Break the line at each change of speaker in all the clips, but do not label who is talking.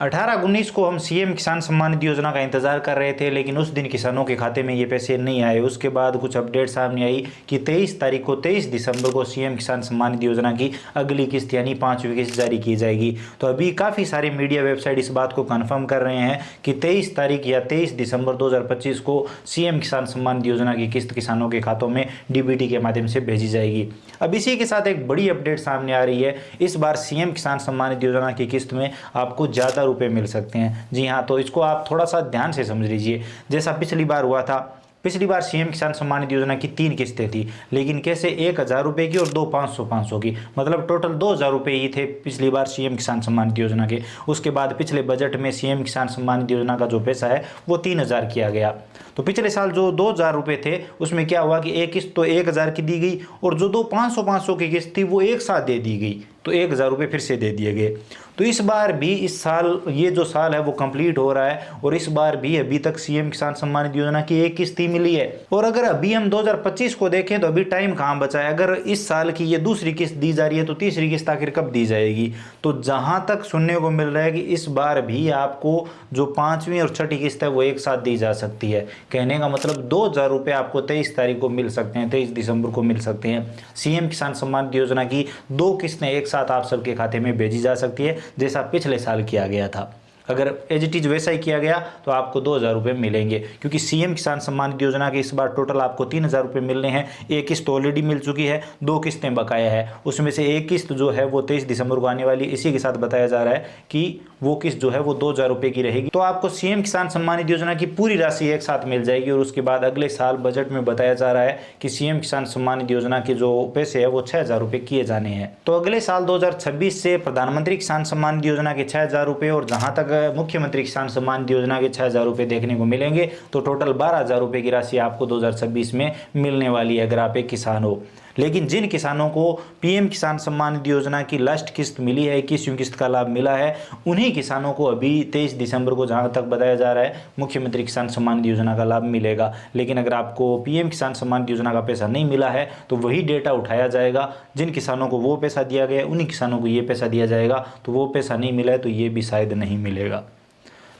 18-19 को हम सीएम किसान सम्मान निधि योजना का इंतजार कर रहे थे, लेकिन उस दिन किसानों के खाते में ये पैसे नहीं आए। उसके बाद कुछ अपडेट सामने आई कि 23 दिसंबर को सीएम किसान सम्मान निधि योजना की अगली किस्त यानी 5वीं किस्त जारी की जाएगी। तो अभी काफ़ी सारे मीडिया वेबसाइट इस बात को कन्फर्म कर रहे हैं कि 23 तारीख या 23 दिसंबर 2025 को सीएम किसान सम्मान निधि योजना की किस्त किसानों के खातों में डीबीटी के माध्यम से भेजी जाएगी। अब इसी के साथ एक बड़ी अपडेट सामने आ रही है। इस बार सीएम किसान सम्मान निधि योजना की किस्त में आपको ज़्यादा रुपए मिल सकते हैं। जी हाँ, तो इसको आप थोड़ा सा ध्यान से समझ लीजिए। जैसा पिछली बार हुआ था, पिछली बार सीएम किसान सम्मान निधि योजना की 3 किस्तें थी, लेकिन कैसे 1000 रुपये की और 2 500 की, मतलब टोटल 2000 रुपये ही थे पिछली बार सीएम किसान सम्मान निधि योजना के। उसके बाद पिछले बजट में सीएम किसान सम्मान निधि योजना का जो पैसा है वो 3000 किया गया। तो पिछले साल जो 2000 रुपये थे उसमें क्या हुआ कि एक किस्त तो 1000 की दी गई और जो 2 500 की किस्त थी वो एक साथ दे दी गई, तो 1000 रुपये फिर से दे दिए गए। तो इस बार भी इस साल ये जो साल है वो कंप्लीट हो रहा है और इस बार भी अभी तक सीएम किसान सम्मान निधि योजना की एक किस्त ही मिली है। और अगर अभी हम 2025 को देखें तो अभी टाइम कहाँ बचा है। अगर इस साल की ये दूसरी किस्त दी जा रही है तो तीसरी किस्त आखिर कब दी जाएगी। तो जहाँ तक सुनने को मिल रहा है कि इस बार भी आपको जो 5वीं और 6ठी किस्त है वो एक साथ दी जा सकती है। कहने का मतलब 2000 रुपये आपको 23 तारीख को मिल सकते हैं, 23 दिसंबर को मिल सकते हैं। सीएम किसान सम्मान निधि योजना की 2 किस्तें एक साथ आप सबके खाते में भेजी जा सकती है, जैसा पिछले साल किया गया था। अगर एज इट इज वैसा ही किया गया तो आपको 2000 रुपये मिलेंगे, क्योंकि सीएम किसान सम्मान निधि योजना के इस बार टोटल आपको 3000 रुपये मिलने हैं। एक किस्त ऑलरेडी मिल चुकी है, 2 किस्तें बकाया है। उसमें से एक किस्त जो है वो 23 दिसंबर को आने वाली, इसी के साथ बताया जा रहा है कि वो किस्त जो है वो 2000 रुपये की रहेगी। तो आपको सीएम किसान सम्मान निधि योजना की पूरी राशि एक साथ मिल जाएगी। और उसके बाद अगले साल बजट में बताया जा रहा है कि सीएम किसान सम्मान निधि योजना के जो पैसे है वो 6000 रुपये किए जाने हैं। तो अगले साल 2026 से प्रधानमंत्री किसान सम्मान निधि योजना के 6000 रुपये और जहां तक मुख्यमंत्री किसान सम्मान निधि योजना के 6000 रुपये देखने को मिलेंगे, तो टोटल 12000 रुपये की राशि आपको 2026 में मिलने वाली है अगर आप एक किसान हो। लेकिन जिन किसानों को पीएम किसान सम्मान निधि योजना की लास्ट किस्त मिली है, 21वीं किस्त का लाभ मिला है, उन्हीं किसानों को अभी 23 दिसंबर को जहां तक बताया जा रहा है मुख्यमंत्री किसान सम्मान निधि योजना का लाभ मिलेगा। लेकिन अगर आपको पीएम किसान सम्मान निधि योजना का पैसा नहीं मिला है तो वही डेटा उठाया जाएगा। जिन किसानों को वो पैसा दिया गया उन्हीं किसानों को ये पैसा दिया जाएगा। तो वो पैसा नहीं मिला है तो ये भी शायद नहीं मिलेगा।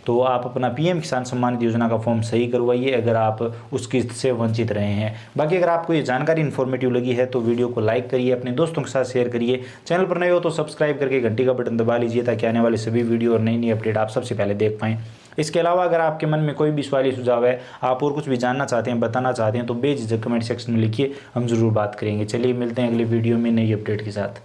तो आप अपना पीएम किसान सम्मान निधि योजना का फॉर्म सही करवाइए अगर आप उस किस्त से वंचित रहे हैं। बाकी अगर आपको ये जानकारी इन्फॉर्मेटिव लगी है तो वीडियो को लाइक करिए, अपने दोस्तों के साथ शेयर करिए। चैनल पर नए हो तो सब्सक्राइब करके घंटी का बटन दबा लीजिए ताकि आने वाले सभी वीडियो और नई नई अपडेट आप सबसे पहले देख पाएँ। इसके अलावा अगर आपके मन में कोई भी सवाल सुझाव है, आप और कुछ भी जानना चाहते हैं, बताना चाहते हैं, तो बेझिझक कमेंट सेक्शन में लिखिए, हम ज़रूर बात करेंगे। चलिए मिलते हैं अगले वीडियो में नई अपडेट के साथ।